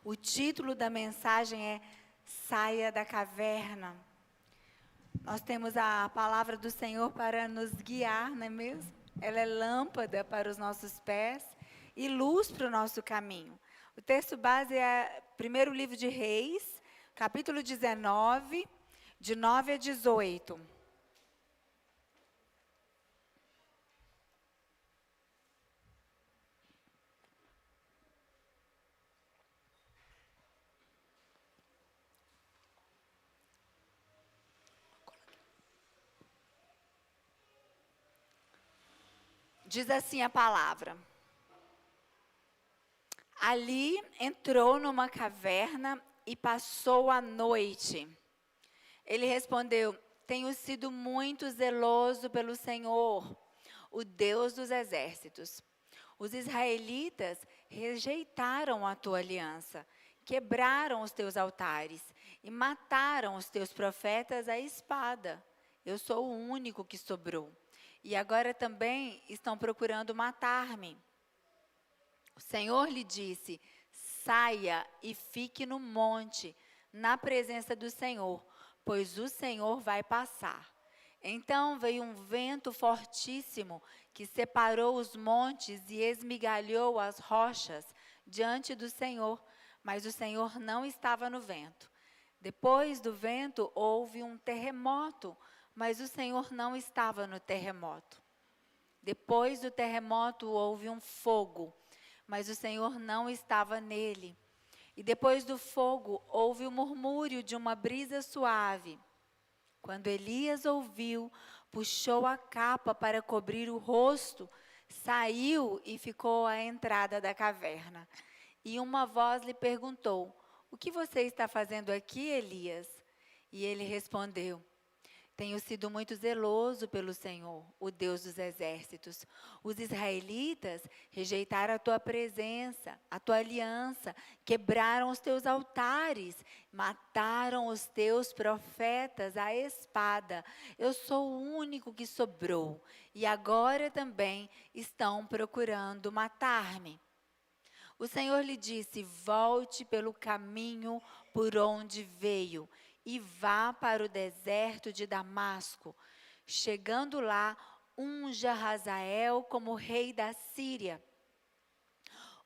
O título da mensagem é Saia da Caverna. Nós temos a palavra do Senhor para nos guiar, não é mesmo? Ela é lâmpada para os nossos pés e luz para o nosso caminho. O texto base é primeiro livro de Reis, capítulo 19, de 9 a 18. Diz assim a palavra: Ali entrou numa caverna e passou a noite. Ele respondeu: Tenho sido muito zeloso pelo Senhor, o Deus dos exércitos. Os israelitas rejeitaram a tua aliança, quebraram os teus altares e mataram os teus profetas à espada. Eu sou o único que sobrou. E agora também estão procurando matar-me. O Senhor lhe disse: Saia e fique no monte, na presença do Senhor, pois o Senhor vai passar. Então veio um vento fortíssimo que separou os montes e esmigalhou as rochas diante do Senhor, mas o Senhor não estava no vento. Depois do vento houve um terremoto, mas o Senhor não estava no terremoto. Depois do terremoto houve um fogo, mas o Senhor não estava nele. E depois do fogo houve o murmúrio de uma brisa suave. Quando Elias ouviu, puxou a capa para cobrir o rosto, saiu e ficou à entrada da caverna. E uma voz lhe perguntou: O que você está fazendo aqui, Elias? E ele respondeu: Tenho sido muito zeloso pelo Senhor, o Deus dos exércitos. Os israelitas rejeitaram a tua presença, a tua aliança, quebraram os teus altares, mataram os teus profetas à espada. Eu sou o único que sobrou, e agora também estão procurando matar-me. O Senhor lhe disse: Volte pelo caminho por onde veio e vá para o deserto de Damasco. Chegando lá, unja Hazael como rei da Síria.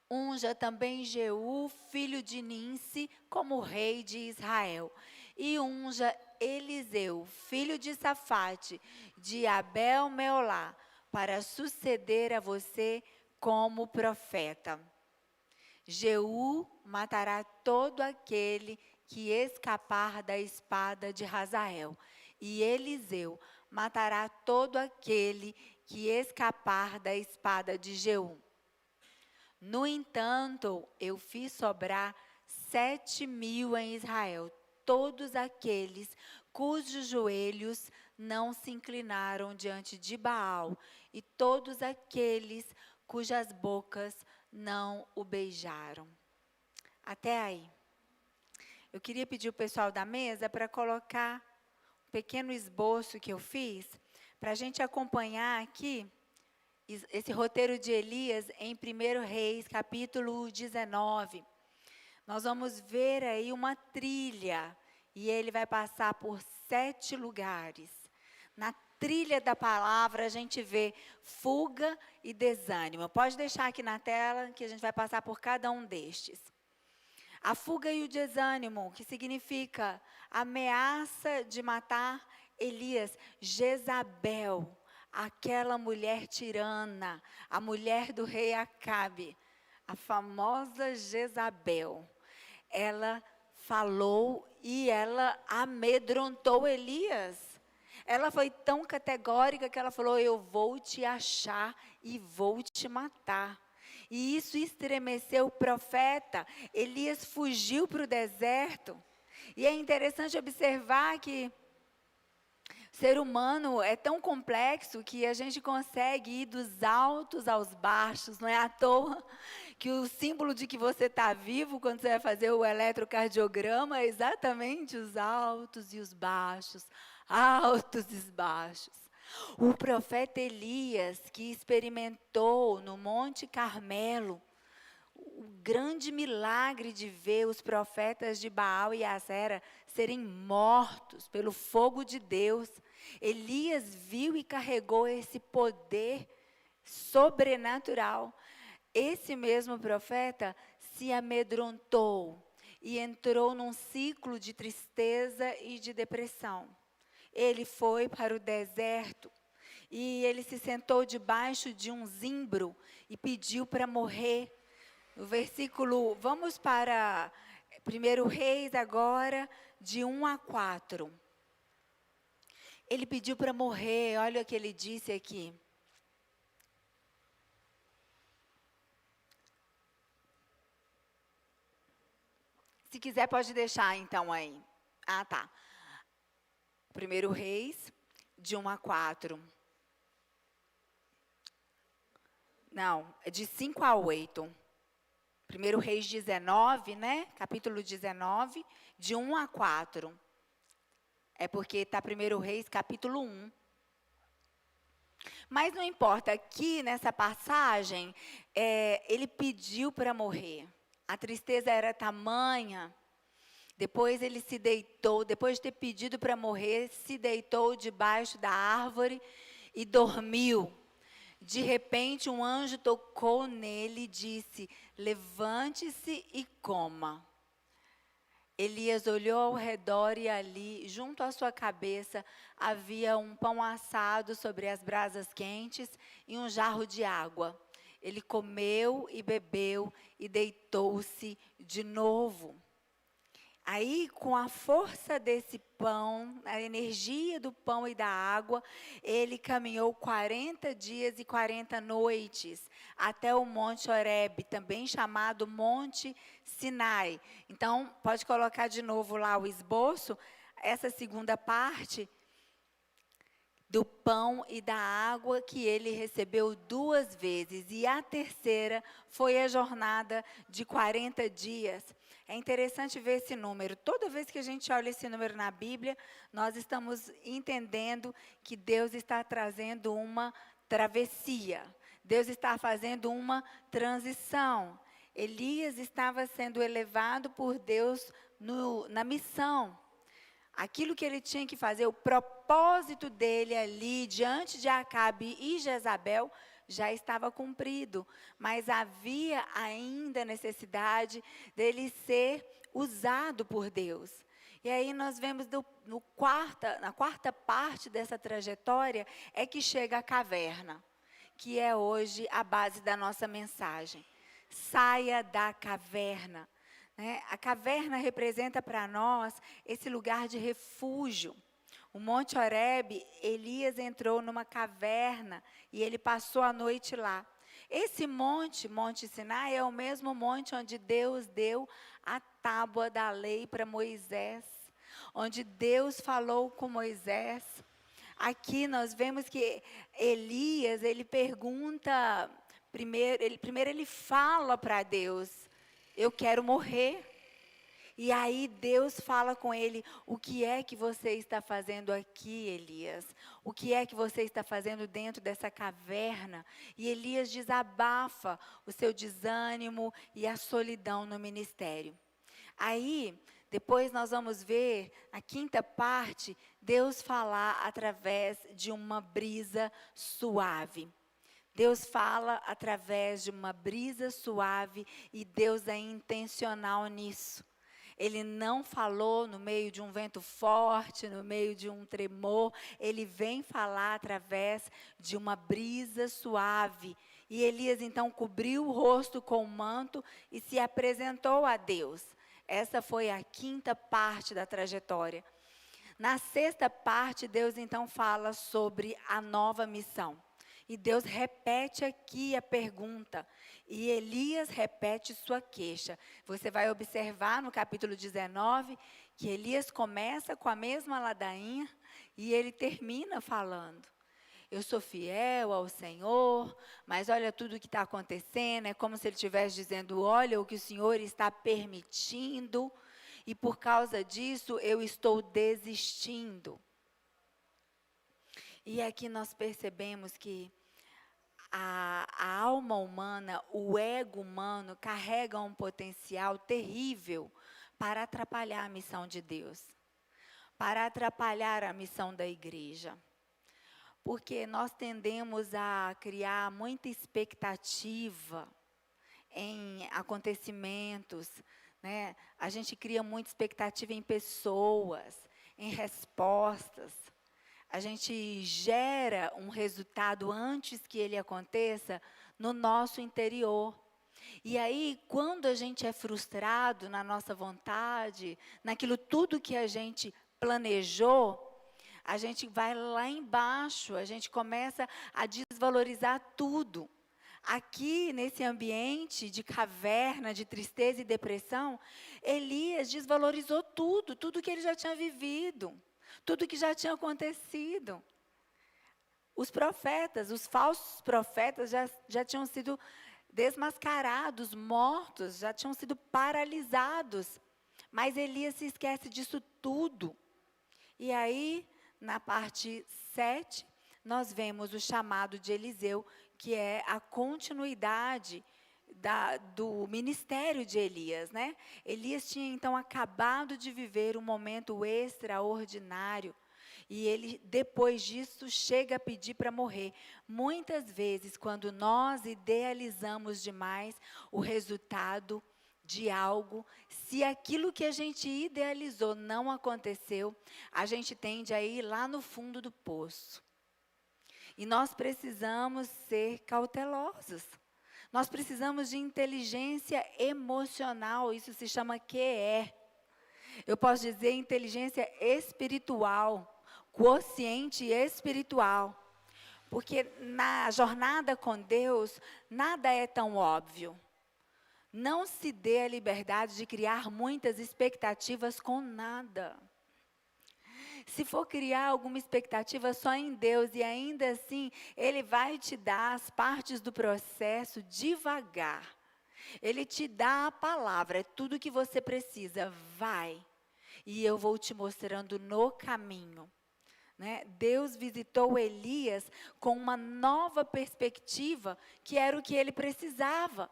Unja também Jeú, filho de Ninsi, como rei de Israel. E unja Eliseu, filho de Safate, de Abel-Meolá, para suceder a você como profeta. Jeú matará todo aquele que escapar da espada de Hazael, e Eliseu matará todo aquele que escapar da espada de Jeú. No entanto, eu fiz sobrar 7.000 em Israel, todos aqueles cujos joelhos não se inclinaram diante de Baal, e todos aqueles cujas bocas não o beijaram. Até aí. Eu queria pedir o pessoal da mesa para colocar um pequeno esboço que eu fiz, para a gente acompanhar aqui esse roteiro de Elias em 1 Reis, capítulo 19. Nós vamos ver aí uma trilha, e ele vai passar por 7 lugares. Na trilha da palavra a gente vê fuga e desânimo. Pode deixar aqui na tela que a gente vai passar por cada um destes. A fuga e o desânimo, que significa ameaça de matar Elias, Jezabel, aquela mulher tirana, a mulher do rei Acabe, a famosa Jezabel. Ela falou e ela amedrontou Elias. Ela foi tão categórica que ela falou: eu vou te achar e vou te matar. E isso estremeceu o profeta. Elias fugiu para o deserto. E é interessante observar que o ser humano é tão complexo que a gente consegue ir dos altos aos baixos. Não é à toa que o símbolo de que você está vivo, quando você vai fazer o eletrocardiograma, é exatamente os altos e os baixos, altos e baixos. O profeta Elias, que experimentou no Monte Carmelo o grande milagre de ver os profetas de Baal e Acera serem mortos pelo fogo de Deus. Elias viu e carregou esse poder sobrenatural. Esse mesmo profeta se amedrontou e entrou num ciclo de tristeza e de depressão. Ele foi para o deserto e ele se sentou debaixo de um zimbro e pediu para morrer. No versículo, vamos para 1 Reis agora, de 1 a 4. Ele pediu para morrer, olha o que ele disse aqui. Se quiser, pode deixar então aí. Ah, tá. 1 Reis, de 1 a 4. Não, é de 5 a 8. 1 Reis 19, né? Capítulo 19, de 1 a 4. É porque está 1 Reis, capítulo 1. Mas não importa, aqui nessa passagem, ele pediu para morrer. A tristeza era tamanha. Depois ele se deitou, depois de ter pedido para morrer, se deitou debaixo da árvore e dormiu. De repente, um anjo tocou nele e disse: levante-se e coma. Elias olhou ao redor e ali, junto à sua cabeça, havia um pão assado sobre as brasas quentes e um jarro de água. Ele comeu e bebeu e deitou-se de novo. Aí, com a força desse pão, a energia do pão e da água, ele caminhou 40 dias e 40 noites até o Monte Horebe, também chamado Monte Sinai. Então, pode colocar de novo lá o esboço, essa segunda parte do pão e da água que ele recebeu 2 vezes. E a terceira foi a jornada de 40 dias. É interessante ver esse número. Toda vez que a gente olha esse número na Bíblia, nós estamos entendendo que Deus está trazendo uma travessia. Deus está fazendo uma transição. Elias estava sendo elevado por Deus na missão. Aquilo que ele tinha que fazer, o propósito dele ali, diante de Acabe e Jezabel, já estava cumprido. Mas havia ainda necessidade dele ser usado por Deus. E aí nós vemos na quarta parte dessa trajetória, é que chega a caverna, que é hoje a base da nossa mensagem. Saia da caverna. A caverna representa para nós esse lugar de refúgio. O Monte Horebe, Elias entrou numa caverna e ele passou a noite lá. Esse monte, Monte Sinai, é o mesmo monte onde Deus deu a tábua da lei para Moisés, onde Deus falou com Moisés. Aqui nós vemos que Elias, ele pergunta, primeiro ele fala para Deus: eu quero morrer. E aí Deus fala com ele: o que é que você está fazendo aqui, Elias? O que é que você está fazendo dentro dessa caverna? E Elias desabafa o seu desânimo e a solidão no ministério. Aí, depois nós vamos ver, a quinta parte, Deus falar através de uma brisa suave. Deus fala através de uma brisa suave e Deus é intencional nisso. Ele não falou no meio de um vento forte, no meio de um tremor. Ele vem falar através de uma brisa suave. E Elias então cobriu o rosto com o manto e se apresentou a Deus. Essa foi a quinta parte da trajetória. Na sexta parte, Deus então fala sobre a nova missão. E Deus repete aqui a pergunta. E Elias repete sua queixa. Você vai observar no capítulo 19 que Elias começa com a mesma ladainha e ele termina falando: eu sou fiel ao Senhor, mas olha tudo o que está acontecendo. É como se ele estivesse dizendo: olha o que o Senhor está permitindo e por causa disso eu estou desistindo. E aqui nós percebemos que A alma humana, o ego humano, carrega um potencial terrível para atrapalhar a missão de Deus, para atrapalhar a missão da igreja. Porque nós tendemos a criar muita expectativa em acontecimentos, né? A gente cria muita expectativa em pessoas, em respostas. A gente gera um resultado antes que ele aconteça no nosso interior. E aí, quando a gente é frustrado na nossa vontade, naquilo tudo que a gente planejou, a gente vai lá embaixo, a gente começa a desvalorizar tudo. Aqui, nesse ambiente de caverna, de tristeza e depressão, Elias desvalorizou tudo que ele já tinha vivido, tudo que já tinha acontecido. Os profetas, os falsos profetas já tinham sido desmascarados, mortos, já tinham sido paralisados. Mas Elias se esquece disso tudo. E aí, na parte 7, nós vemos o chamado de Eliseu, que é a continuidade do ministério de Elias, né? Elias tinha então acabado de viver um momento extraordinário. E ele, depois disso, chega a pedir para morrer. Muitas vezes, quando nós idealizamos demais o resultado de algo, se aquilo que a gente idealizou não aconteceu, a gente tende a ir lá no fundo do poço. E nós precisamos ser cautelosos. Nós precisamos de inteligência emocional, isso se chama QE. Eu posso dizer inteligência espiritual, quociente espiritual. Porque na jornada com Deus, nada é tão óbvio. Não se dê a liberdade de criar muitas expectativas com nada. Se for criar alguma expectativa só em Deus e ainda assim, Ele vai te dar as partes do processo devagar. Ele te dá a palavra, é tudo que você precisa, vai. E eu vou te mostrando no caminho. Né? Deus visitou Elias com uma nova perspectiva, que era o que ele precisava.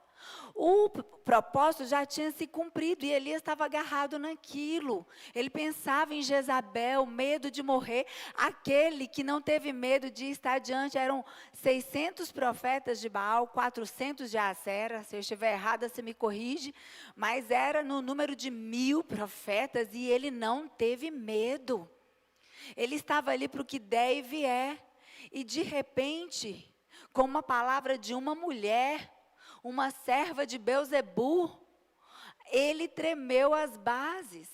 O propósito já tinha se cumprido e Elias estava agarrado naquilo. Ele pensava em Jezabel, medo de morrer. Aquele que não teve medo de estar diante, eram 600 profetas de Baal, 400 de Acera. Se eu estiver errada, você me corrige. Mas era no número de 1000 profetas e ele não teve medo. Ele estava ali para o que der e vier. E de repente, com uma palavra de uma mulher, uma serva de Belzebu, ele tremeu as bases.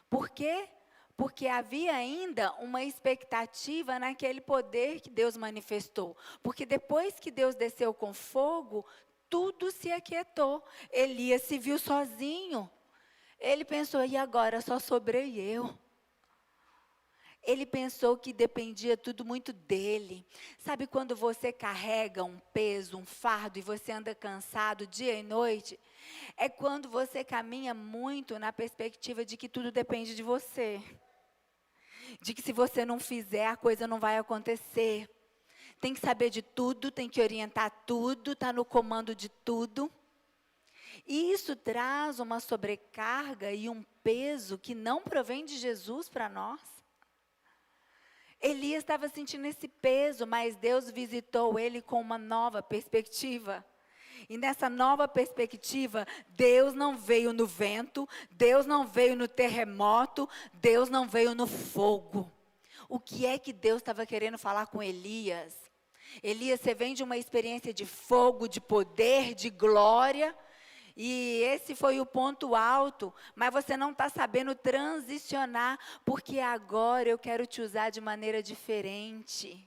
Por quê? Porque havia ainda uma expectativa naquele poder que Deus manifestou. Porque depois que Deus desceu com fogo, tudo se aquietou. Elias se viu sozinho. Ele pensou, e agora só sobrei eu. Ele pensou que dependia tudo muito dele. Sabe quando você carrega um peso, um fardo e você anda cansado dia e noite? É quando você caminha muito na perspectiva de que tudo depende de você. De que se você não fizer, a coisa não vai acontecer. Tem que saber de tudo, tem que orientar tudo, está no comando de tudo. E isso traz uma sobrecarga e um peso que não provém de Jesus para nós. Elias estava sentindo esse peso, mas Deus visitou ele com uma nova perspectiva. E nessa nova perspectiva, Deus não veio no vento, Deus não veio no terremoto, Deus não veio no fogo. O que é que Deus estava querendo falar com Elias? Elias, você vem de uma experiência de fogo, de poder, de glória. E esse foi o ponto alto, mas você não está sabendo transicionar, porque agora eu quero te usar de maneira diferente.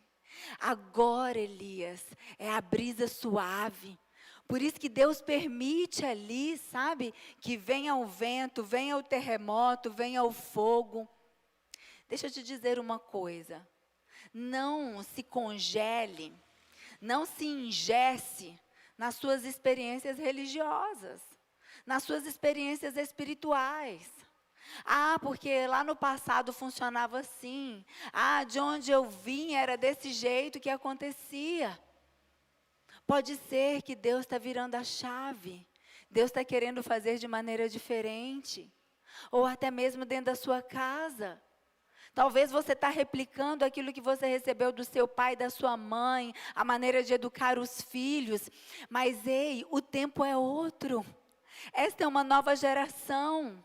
Agora, Elias, é a brisa suave. Por isso que Deus permite ali, sabe, que venha o vento, venha o terremoto, venha o fogo. Deixa eu te dizer uma coisa, não se congele, não se engesse nas suas experiências religiosas, nas suas experiências espirituais. Ah, porque lá no passado funcionava assim. Ah, de onde eu vim era desse jeito que acontecia. Pode ser que Deus está virando a chave. Deus está querendo fazer de maneira diferente. Ou até mesmo dentro da sua casa. Talvez você está replicando aquilo que você recebeu do seu pai, da sua mãe, a maneira de educar os filhos. Mas ei, o tempo é outro. Esta é uma nova geração.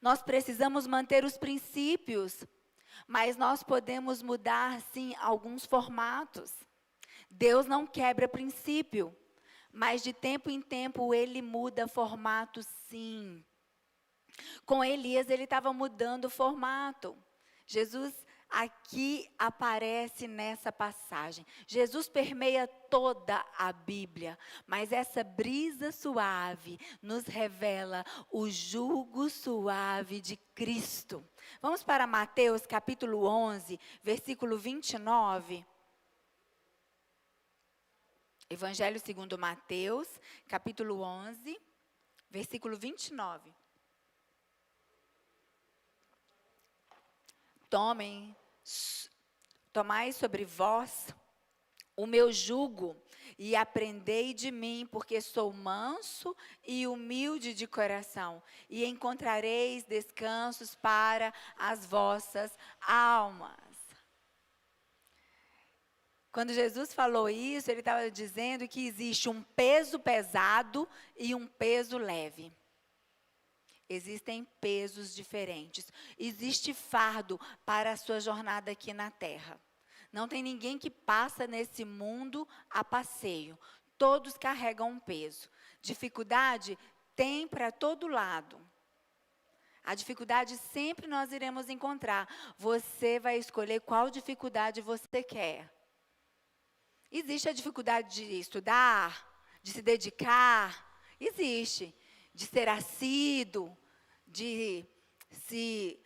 Nós precisamos manter os princípios, mas nós podemos mudar, sim, alguns formatos. Deus não quebra princípio, mas de tempo em tempo Ele muda formato, sim. Com Elias, ele estava mudando o formato. Jesus aqui aparece nessa passagem. Jesus permeia toda a Bíblia, mas essa brisa suave nos revela o jugo suave de Cristo. Vamos para Mateus capítulo 11, versículo 29. Evangelho segundo Mateus, capítulo 11, versículo 29. Tomai sobre vós o meu jugo e aprendei de mim, porque sou manso e humilde de coração, e encontrareis descansos para as vossas almas. Quando Jesus falou isso, ele estava dizendo que existe um peso pesado e um peso leve. Existem pesos diferentes. Existe fardo para a sua jornada aqui na terra. Não tem ninguém que passa nesse mundo a passeio. Todos carregam um peso. Dificuldade tem para todo lado. A dificuldade sempre nós iremos encontrar. Você vai escolher qual dificuldade você quer. Existe a dificuldade de estudar, de se dedicar. Existe. De ser assíduo, de se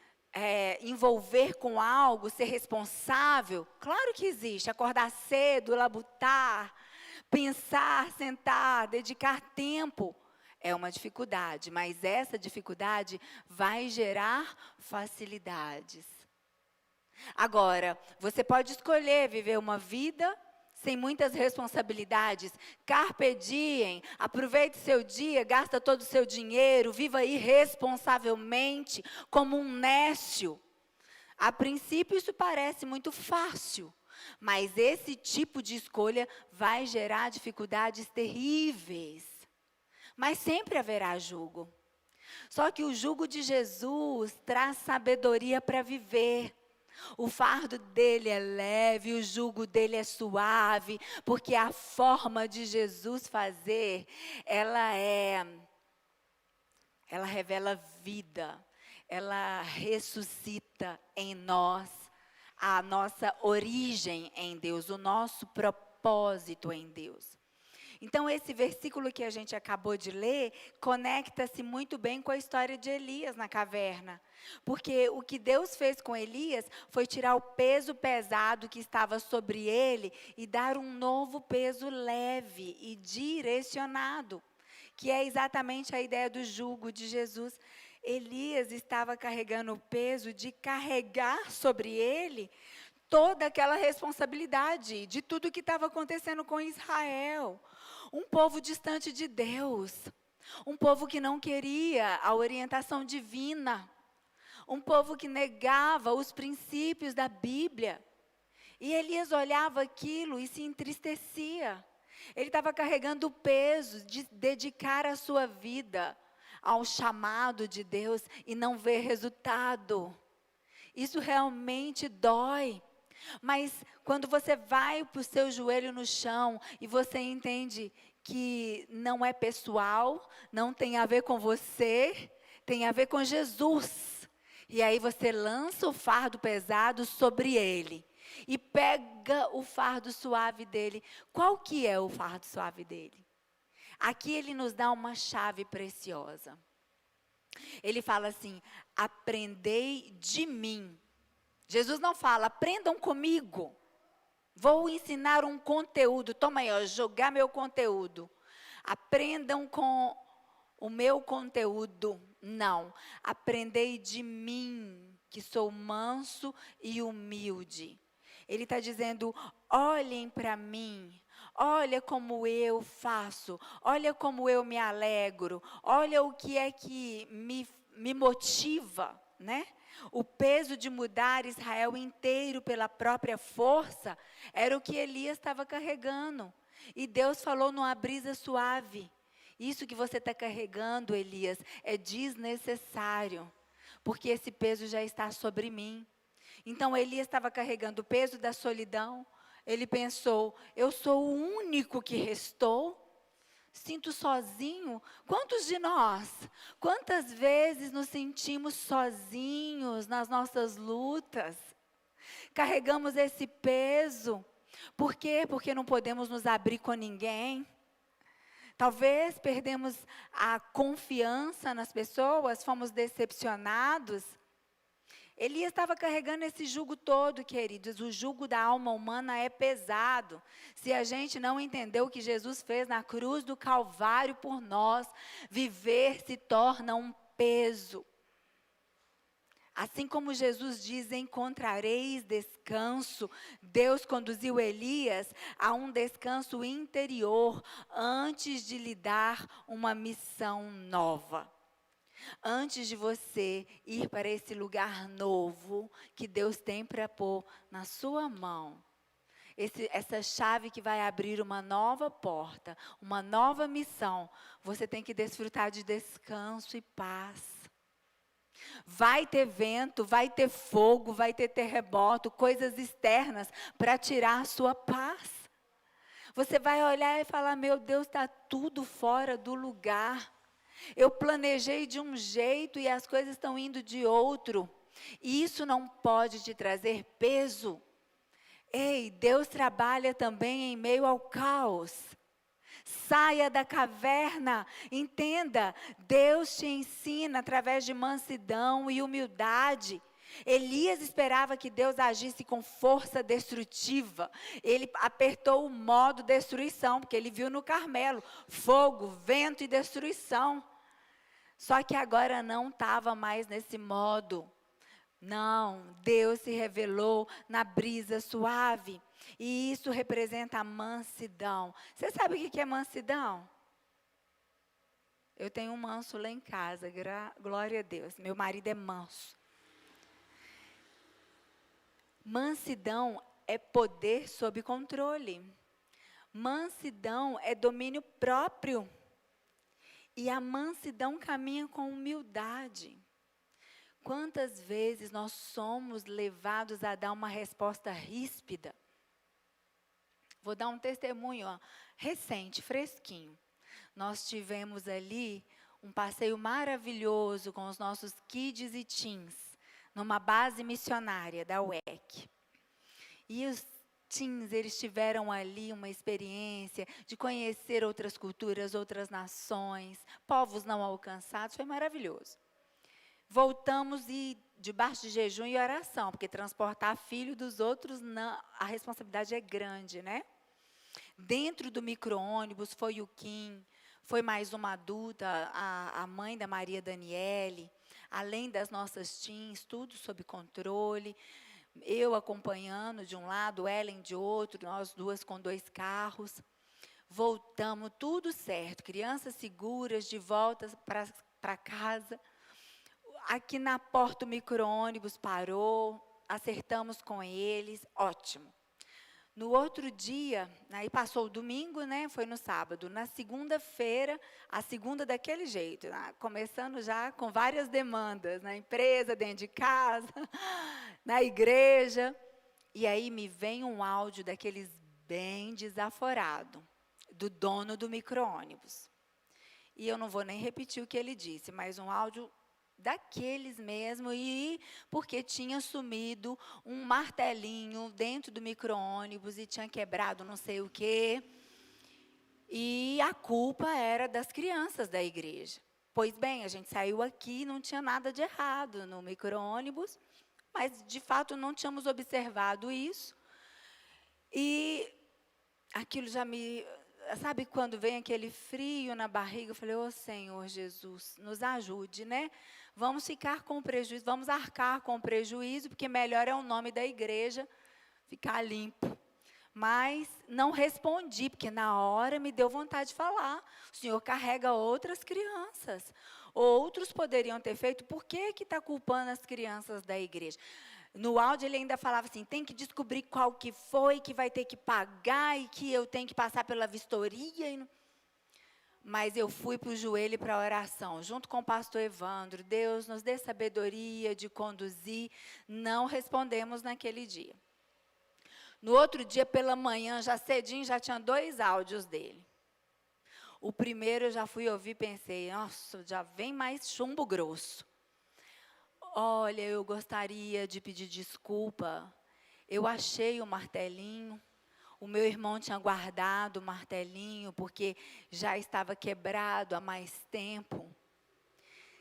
envolver com algo, ser responsável. Claro que existe. Acordar cedo, labutar, pensar, sentar, dedicar tempo. É uma dificuldade, mas essa dificuldade vai gerar facilidades. Agora, você pode escolher viver uma vida sem muitas responsabilidades. Carpe diem, aproveite seu dia, gasta todo o seu dinheiro, viva irresponsavelmente, como um nécio. A princípio isso parece muito fácil, mas esse tipo de escolha vai gerar dificuldades terríveis. Mas sempre haverá jugo. Só que o jugo de Jesus traz sabedoria para viver. O fardo dele é leve, o jugo dele é suave, porque a forma de Jesus fazer, ela revela vida, ela ressuscita em nós a nossa origem em Deus, o nosso propósito em Deus. Então, esse versículo que a gente acabou de ler, conecta-se muito bem com a história de Elias na caverna. Porque o que Deus fez com Elias foi tirar o peso pesado que estava sobre ele e dar um novo peso leve e direcionado, que é exatamente a ideia do jugo de Jesus. Elias estava carregando o peso de carregar sobre ele toda aquela responsabilidade de tudo que estava acontecendo com Israel. Um povo distante de Deus, um povo que não queria a orientação divina, um povo que negava os princípios da Bíblia. E Elias olhava aquilo e se entristecia. Ele estava carregando o peso de dedicar a sua vida ao chamado de Deus e não ver resultado. Isso realmente dói. Mas quando você vai para o seu joelho no chão e você entende que não é pessoal, não tem a ver com você, tem a ver com Jesus. E aí você lança o fardo pesado sobre ele e pega o fardo suave dele. Qual que é o fardo suave dele? Aqui ele nos dá uma chave preciosa. Ele fala assim: aprendei de mim. Jesus não fala, aprendam comigo. Vou ensinar um conteúdo. Toma aí, ó, jogar meu conteúdo. Aprendam com o meu conteúdo. Não. Aprendei de mim, que sou manso e humilde. Ele está dizendo, olhem para mim. Olha como eu faço, olha como eu me alegro, olha o que é que me motiva, né? O peso de mudar Israel inteiro pela própria força era o que Elias estava carregando. E Deus falou numa brisa suave: isso que você está carregando, Elias, é desnecessário, porque esse peso já está sobre mim. Então Elias estava carregando o peso da solidão. Ele pensou: eu sou o único que restou? Sinto sozinho? Quantos de nós, quantas vezes nos sentimos sozinhos nas nossas lutas? Carregamos esse peso. Por quê? Porque não podemos nos abrir com ninguém. Talvez perdemos a confiança nas pessoas, fomos decepcionados. Elias estava carregando esse jugo todo, queridos. O jugo da alma humana é pesado. Se a gente não entender o que Jesus fez na cruz do Calvário por nós, viver se torna um peso. Assim como Jesus diz: encontrareis descanso. Deus conduziu Elias a um descanso interior antes de lhe dar uma missão nova. Antes de você ir para esse lugar novo que Deus tem para pôr na sua mão, essa chave que vai abrir uma nova porta, uma nova missão, você tem que desfrutar de descanso e paz. Vai ter vento, vai ter fogo, vai ter terremoto, coisas externas para tirar a sua paz. Você vai olhar e falar: meu Deus, está tudo fora do lugar. Eu planejei de um jeito e as coisas estão indo de outro. E isso não pode te trazer peso. Ei, Deus trabalha também em meio ao caos. Saia da caverna, entenda, Deus te ensina através de mansidão e humildade. Elias esperava que Deus agisse com força destrutiva. Ele apertou o modo destruição, porque ele viu no Carmelo fogo, vento e destruição. Só que agora não estava mais nesse modo. Não, Deus se revelou na brisa suave. E isso representa a mansidão. Você sabe o que é mansidão? Eu tenho um manso lá em casa, glória a Deus. Meu marido é manso. Mansidão é poder sob controle. Mansidão é domínio próprio. E a mansidão caminha com humildade. Quantas vezes nós somos levados a dar uma resposta ríspida? Vou dar um testemunho recente, fresquinho. Nós tivemos ali um passeio maravilhoso com os nossos kids e teens, numa base missionária da UEC. E os teens, eles tiveram ali uma experiência de conhecer outras culturas, outras nações, povos não alcançados, foi maravilhoso. Voltamos e debaixo de jejum e oração, porque transportar filho dos outros, não, a responsabilidade é grande, né? Dentro do micro-ônibus foi o Kim, foi mais uma adulta, a mãe da Maria Daniele, além das nossas teens, tudo sob controle. Eu acompanhando de um lado, Ellen de outro, nós duas com 2 carros. Voltamos, tudo certo, crianças seguras, de volta para casa. Aqui na porta o micro-ônibus parou, acertamos com eles, ótimo. No outro dia, aí passou o domingo, né, foi no sábado. Na segunda-feira, a segunda daquele jeito, né, começando já com várias demandas, na empresa, dentro de casa, na igreja. E aí me vem um áudio daqueles bem desaforado, do dono do micro-ônibus. E eu não vou nem repetir o que ele disse, mas um áudio daqueles mesmo, e porque tinha sumido um martelinho dentro do micro-ônibus e tinha quebrado não sei o quê. E a culpa era das crianças da igreja. Pois bem, a gente saiu aqui, não tinha nada de errado no micro-ônibus, mas de fato não tínhamos observado isso. E aquilo já me... Sabe quando vem aquele frio na barriga? Eu falei: ô Senhor Jesus, nos ajude, né? Vamos ficar com prejuízo, vamos arcar com prejuízo, porque melhor é o nome da igreja ficar limpo. Mas não respondi, porque na hora me deu vontade de falar. O Senhor carrega outras crianças. Outros poderiam ter feito, por que está culpando as crianças da igreja? No áudio ele ainda falava assim, tem que descobrir qual que foi, que vai ter que pagar e que eu tenho que passar pela vistoria. Mas eu fui para o joelho para a oração, junto com o pastor Evandro. Deus nos dê sabedoria de conduzir. Não respondemos naquele dia. No outro dia, pela manhã, já cedinho, já tinha 2 áudios dele. O primeiro eu já fui ouvir e pensei, nossa, já vem mais chumbo grosso. Olha, eu gostaria de pedir desculpa. Eu achei o martelinho. O meu irmão tinha guardado o martelinho porque já estava quebrado há mais tempo.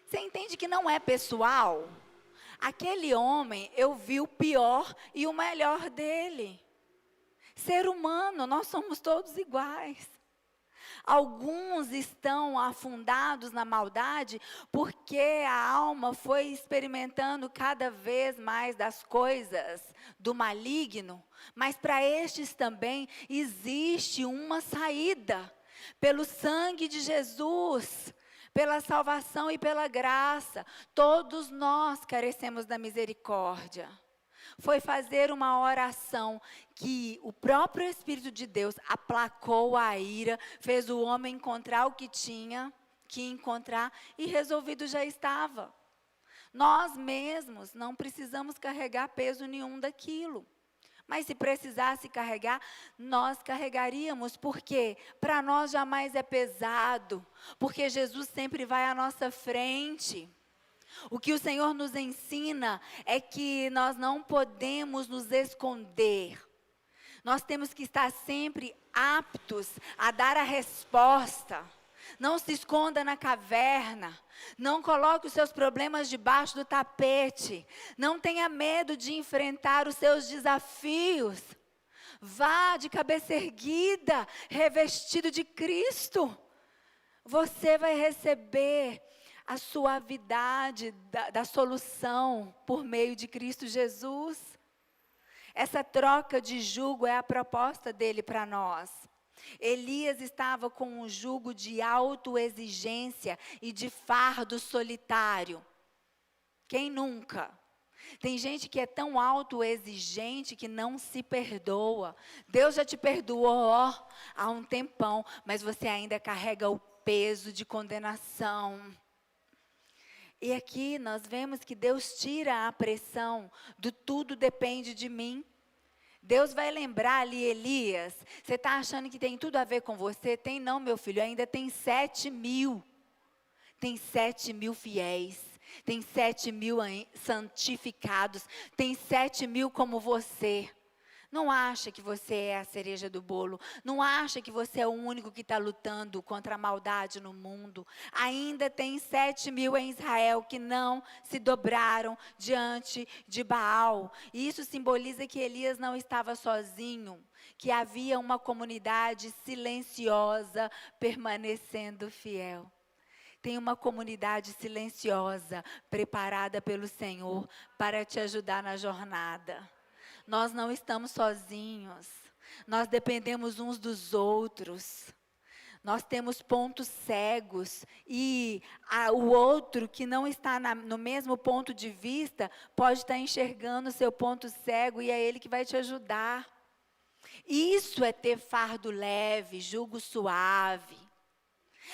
Você entende que não é pessoal? Aquele homem, eu vi o pior e o melhor dele. Ser humano, nós somos todos iguais. Alguns estão afundados na maldade porque a alma foi experimentando cada vez mais das coisas do maligno. Mas para estes também existe uma saída. Pelo sangue de Jesus, pela salvação e pela graça, todos nós carecemos da misericórdia. Foi fazer uma oração que o próprio Espírito de Deus aplacou a ira, fez o homem encontrar o que tinha que encontrar e resolvido já estava. Nós mesmos não precisamos carregar peso nenhum daquilo. Mas se precisasse carregar, nós carregaríamos, porque para nós jamais é pesado, porque Jesus sempre vai à nossa frente. O que o Senhor nos ensina é que nós não podemos nos esconder. Nós temos que estar sempre aptos a dar a resposta. Não se esconda na caverna. Não coloque os seus problemas debaixo do tapete. Não tenha medo de enfrentar os seus desafios. Vá de cabeça erguida, revestido de Cristo. Você vai receber a suavidade da solução por meio de Cristo Jesus. Essa troca de jugo é a proposta dele para nós. Elias estava com um jugo de autoexigência e de fardo solitário. Quem nunca? Tem gente que é tão autoexigente que não se perdoa. Deus já te perdoou há um tempão, mas você ainda carrega o peso de condenação. E aqui nós vemos que Deus tira a pressão do tudo depende de mim. Deus vai lembrar ali Elias, você está achando que tem tudo a ver com você? Tem não, meu filho, ainda tem 7.000. Tem 7.000 fiéis, tem 7.000 santificados, tem 7.000 como você. Não acha que você é a cereja do bolo. Não acha que você é o único que está lutando contra a maldade no mundo. Ainda tem 7.000 em Israel que não se dobraram diante de Baal. E isso simboliza que Elias não estava sozinho. Que havia uma comunidade silenciosa permanecendo fiel. Tem uma comunidade silenciosa preparada pelo Senhor para te ajudar na jornada. Nós não estamos sozinhos, nós dependemos uns dos outros, nós temos pontos cegos e o outro que não está no mesmo ponto de vista pode estar enxergando o seu ponto cego e é ele que vai te ajudar. Isso é ter fardo leve, jugo suave.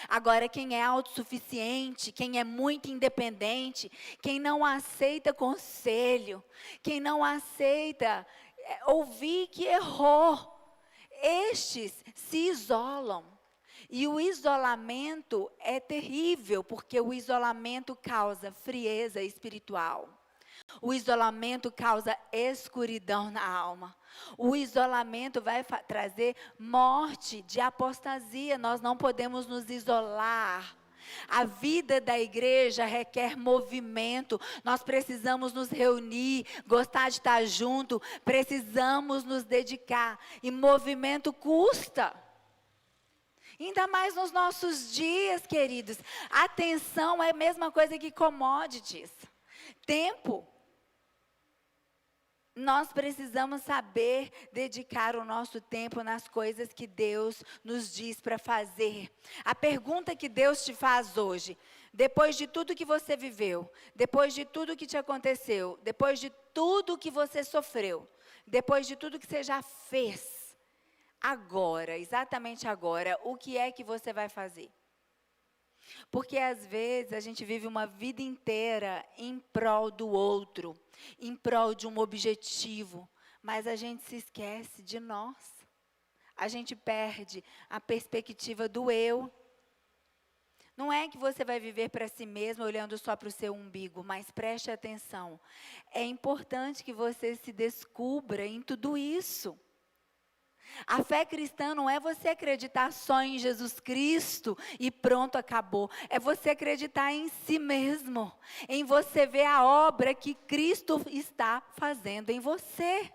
Agora, quem é autossuficiente, quem é muito independente, quem não aceita conselho, quem não aceita ouvir que errou, estes se isolam. E o isolamento é terrível, porque o isolamento causa frieza espiritual. O isolamento causa escuridão na alma. O isolamento vai trazer morte de apostasia. Nós não podemos nos isolar. A vida da igreja requer movimento. Nós precisamos nos reunir, gostar de estar junto. Precisamos nos dedicar. E movimento custa. Ainda mais nos nossos dias, queridos. Atenção é a mesma coisa que commodities. Tempo Nós precisamos saber dedicar o nosso tempo nas coisas que Deus nos diz para fazer. A pergunta que Deus te faz hoje, depois de tudo que você viveu, depois de tudo que te aconteceu, depois de tudo que você sofreu, depois de tudo que você já fez, agora, exatamente agora, o que é que você vai fazer? Porque às vezes a gente vive uma vida inteira em prol do outro, em prol de um objetivo, mas a gente se esquece de nós. A gente perde a perspectiva do eu. Não é que você vai viver para si mesmo olhando só para o seu umbigo, mas preste atenção. É importante que você se descubra em tudo isso. A fé cristã não é você acreditar só em Jesus Cristo e pronto, acabou. É você acreditar em si mesmo, em você ver a obra que Cristo está fazendo em você.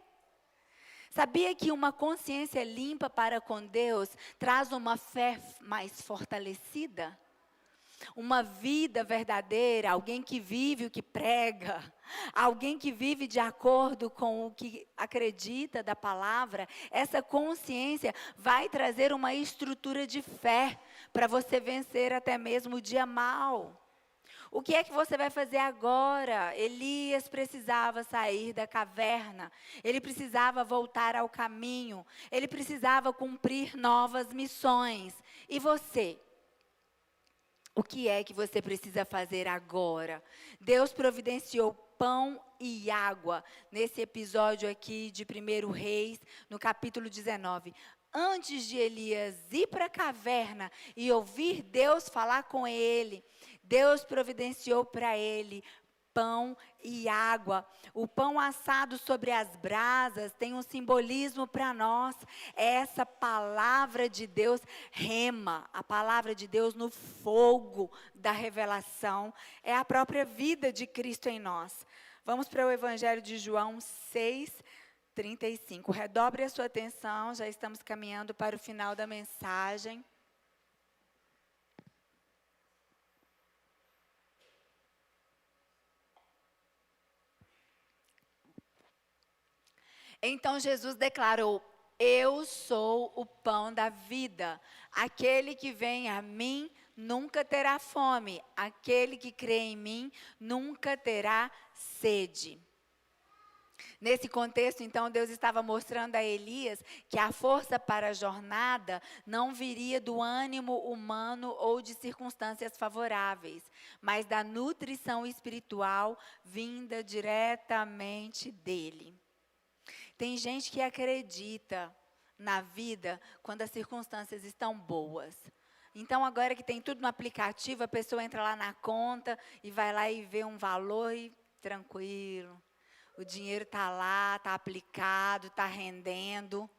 Sabia que uma consciência limpa para com Deus traz uma fé mais fortalecida? Uma vida verdadeira, alguém que vive o que prega, alguém que vive de acordo com o que acredita da palavra, essa consciência vai trazer uma estrutura de fé para você vencer até mesmo o dia mau. O que é que você vai fazer agora? Elias precisava sair da caverna, ele precisava voltar ao caminho, ele precisava cumprir novas missões. E você? O que é que você precisa fazer agora? Deus providenciou pão e água nesse episódio aqui de 1 Reis, no capítulo 19. Antes de Elias ir para a caverna e ouvir Deus falar com ele, Deus providenciou para ele pão e água. O pão assado sobre as brasas tem um simbolismo para nós. É essa palavra de Deus rema, a palavra de Deus no fogo da revelação. É a própria vida de Cristo em nós. Vamos para o Evangelho de João 6:35. Redobre a sua atenção, já estamos caminhando para o final da mensagem. Então Jesus declarou: eu sou o pão da vida. Aquele que vem a mim nunca terá fome. Aquele que crê em mim nunca terá sede. Nesse contexto, então, Deus estava mostrando a Elias que a força para a jornada não viria do ânimo humano ou de circunstâncias favoráveis, mas da nutrição espiritual vinda diretamente dele. Tem gente que acredita na vida quando as circunstâncias estão boas. Então, agora que tem tudo no aplicativo, a pessoa entra lá na conta e vai lá e vê um valor e tranquilo. O dinheiro está lá, está aplicado, está rendendo.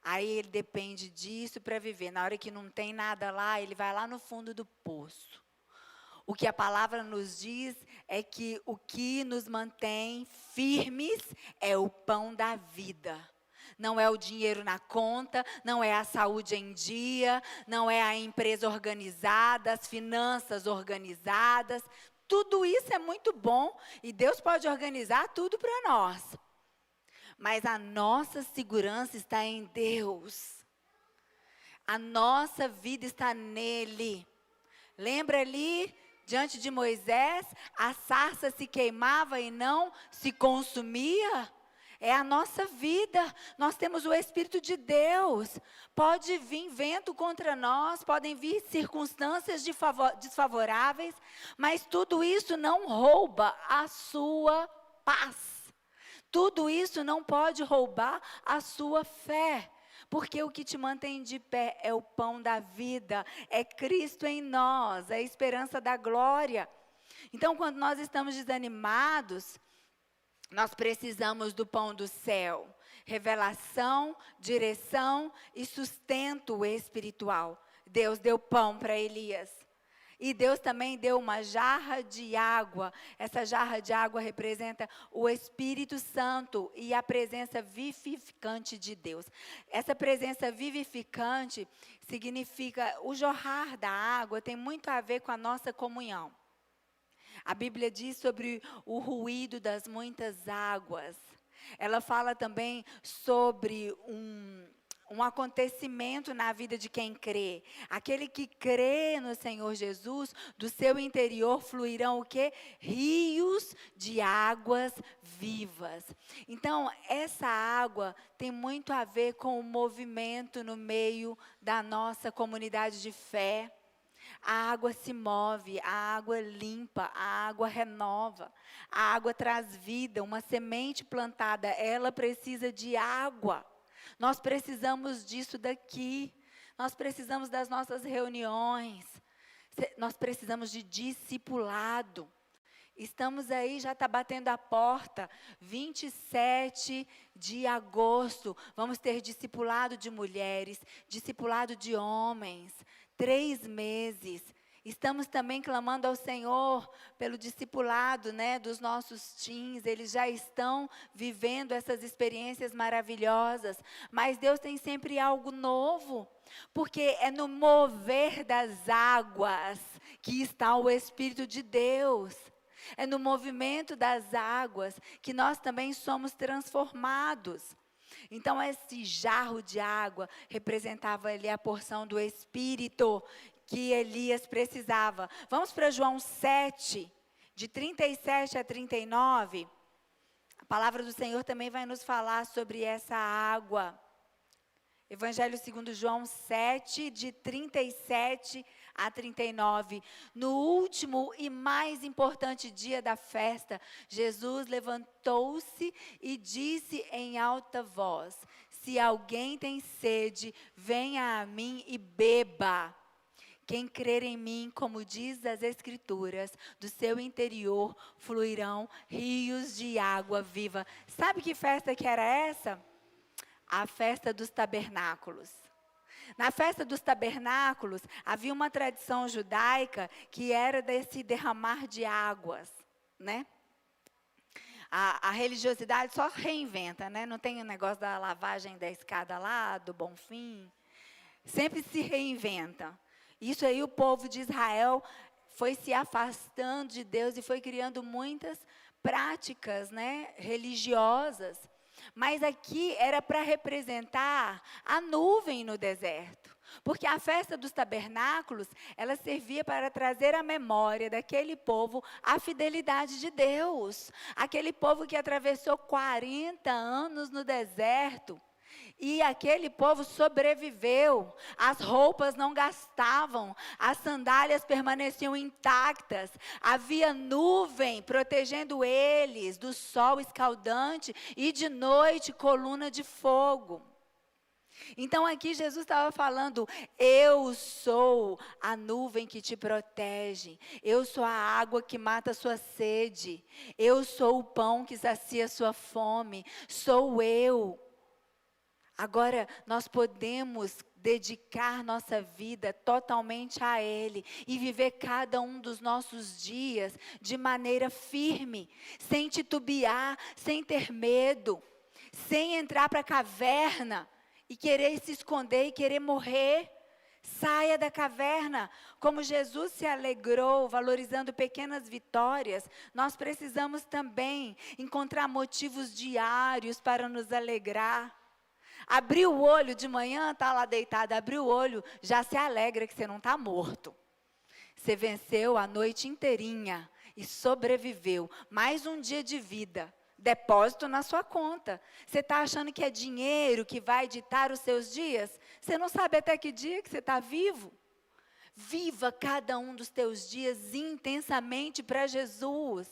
Aí ele depende disso para viver. Na hora que não tem nada lá, ele vai lá no fundo do poço. O que a palavra nos diz é que o que nos mantém firmes é o pão da vida. Não é o dinheiro na conta, não é a saúde em dia, não é a empresa organizada, as finanças organizadas. Tudo isso é muito bom e Deus pode organizar tudo para nós. Mas a nossa segurança está em Deus. A nossa vida está nele. Lembra ali? Diante de Moisés, a sarça se queimava e não se consumia. É a nossa vida. Nós temos o Espírito de Deus. Pode vir vento contra nós, podem vir circunstâncias desfavoráveis, mas tudo isso não rouba a sua paz. Tudo isso não pode roubar a sua fé. Porque o que te mantém de pé é o pão da vida, é Cristo em nós, é a esperança da glória. Então, quando nós estamos desanimados, nós precisamos do pão do céu. Revelação, direção e sustento espiritual. Deus deu pão para Elias. E Deus também deu uma jarra de água. Essa jarra de água representa o Espírito Santo e a presença vivificante de Deus. Essa presença vivificante significa o jorrar da água, tem muito a ver com a nossa comunhão. A Bíblia diz sobre o ruído das muitas águas. Ela fala também sobre um acontecimento na vida de quem crê. Aquele que crê no Senhor Jesus, do seu interior fluirão o quê? Rios de águas vivas. Então, essa água tem muito a ver com o movimento no meio da nossa comunidade de fé. A água se move, a água limpa, a água renova, a água traz vida. Uma semente plantada, ela precisa de água. Nós precisamos disso daqui. Nós precisamos das nossas reuniões. Nós precisamos de discipulado. Estamos aí, já está batendo a porta, 27 de agosto. Vamos ter discipulado de mulheres, discipulado de homens. 3 meses. Estamos também clamando ao Senhor pelo discipulado, né, dos nossos teens. Eles já estão vivendo essas experiências maravilhosas. Mas Deus tem sempre algo novo. Porque é no mover das águas que está o Espírito de Deus. É no movimento das águas que nós também somos transformados. Então, esse jarro de água representava ali a porção do Espírito que Elias precisava. Vamos para João 7, de 37 a 39. A palavra do Senhor também vai nos falar sobre essa água. Evangelho segundo João 7, de 37 a 39. No último e mais importante dia da festa, Jesus levantou-se e disse em alta voz: se alguém tem sede, venha a mim e beba. Quem crer em mim, como diz as Escrituras, do seu interior fluirão rios de água viva. Sabe que festa que era essa? A festa dos tabernáculos. Na festa dos tabernáculos, havia uma tradição judaica que era desse derramar de águas, né? A religiosidade só reinventa, né? Não tem o negócio da lavagem da escada lá, do Bonfim. Sempre se reinventa. Isso aí o povo de Israel foi se afastando de Deus e foi criando muitas práticas, né, religiosas. Mas aqui era para representar a nuvem no deserto. Porque a festa dos tabernáculos, ela servia para trazer à memória daquele povo a fidelidade de Deus. Aquele povo que atravessou 40 anos no deserto. E aquele povo sobreviveu, as roupas não gastavam, as sandálias permaneciam intactas, havia nuvem protegendo eles do sol escaldante e de noite coluna de fogo. Então aqui Jesus estava falando, eu sou a nuvem que te protege, eu sou a água que mata a sua sede, eu sou o pão que sacia a sua fome, sou eu. Agora, nós podemos dedicar nossa vida totalmente a Ele e viver cada um dos nossos dias de maneira firme, sem titubear, sem ter medo, sem entrar para a caverna e querer se esconder e querer morrer. Saia da caverna. Como Jesus se alegrou, valorizando pequenas vitórias, nós precisamos também encontrar motivos diários para nos alegrar. Abriu o olho de manhã, está lá deitado, abriu o olho, já se alegra que você não está morto. Você venceu a noite inteirinha e sobreviveu. Mais um dia de vida, depósito na sua conta. Você está achando que é dinheiro que vai ditar os seus dias? Você não sabe até que dia que você está vivo. Viva cada um dos teus dias intensamente para Jesus.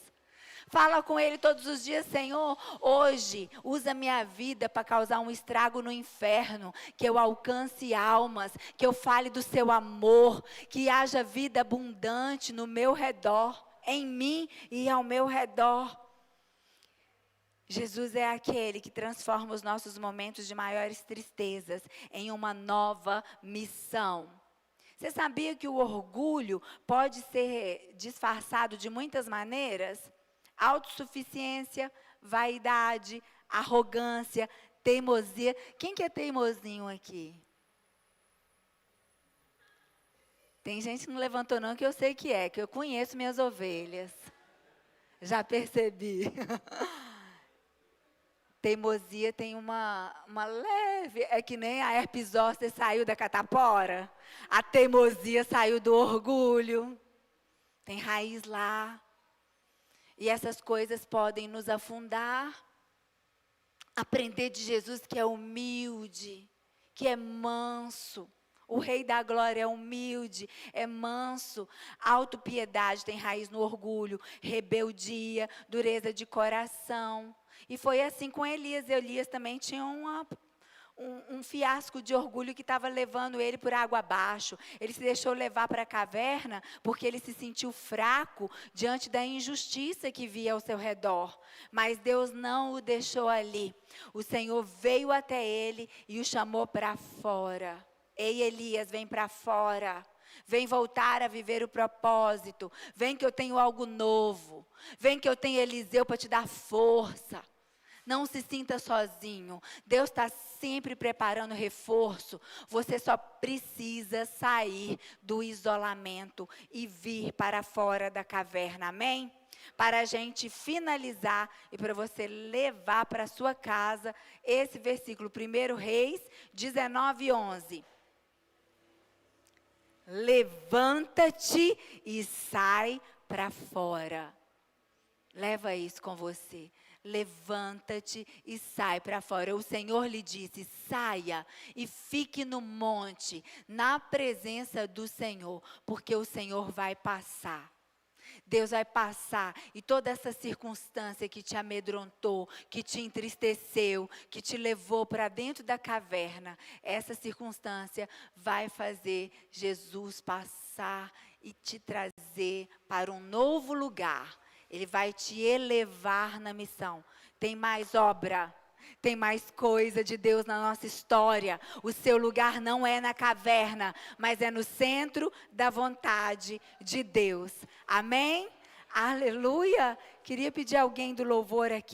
Fala com Ele todos os dias, Senhor, hoje usa minha vida para causar um estrago no inferno, que eu alcance almas, que eu fale do seu amor, que haja vida abundante no meu redor, em mim e ao meu redor. Jesus é aquele que transforma os nossos momentos de maiores tristezas em uma nova missão. Você sabia que o orgulho pode ser disfarçado de muitas maneiras? Autossuficiência, vaidade, arrogância, teimosia. Quem que é teimosinho aqui? Tem gente que não levantou não, que eu sei que é, que eu conheço minhas ovelhas. Já percebi. Teimosia tem uma leve, é que nem a herpes zoster saiu da catapora, a teimosia saiu do orgulho, tem raiz lá. E essas coisas podem nos afundar. Aprender de Jesus que é humilde, que é manso. O Rei da Glória é humilde, é manso. Autopiedade tem raiz no orgulho, rebeldia, dureza de coração. E foi assim com Elias. Elias também tinha um fiasco de orgulho que estava levando ele por água abaixo. Ele se deixou levar para a caverna porque ele se sentiu fraco diante da injustiça que via ao seu redor. Mas Deus não o deixou ali. O Senhor veio até ele e o chamou para fora. Ei, Elias, vem para fora. Vem voltar a viver o propósito. Vem que eu tenho algo novo. Vem que eu tenho Eliseu para te dar força. Não se sinta sozinho. Deus está sempre preparando reforço. Você só precisa sair do isolamento e vir para fora da caverna. Amém? Para a gente finalizar e para você levar para a sua casa esse versículo. 1 Reis 19:11. Levanta-te e sai para fora. Leva isso com você. Levanta-te e sai para fora. O Senhor lhe disse, saia e fique no monte, na presença do Senhor, porque o Senhor vai passar. Deus vai passar e toda essa circunstância que te amedrontou, que te entristeceu, que te levou para dentro da caverna, essa circunstância vai fazer Jesus passar e te trazer para um novo lugar. Ele vai te elevar na missão. Tem mais obra, tem mais coisa de Deus na nossa história. O seu lugar não é na caverna, mas é no centro da vontade de Deus. Amém? Aleluia! Queria pedir alguém do louvor aqui.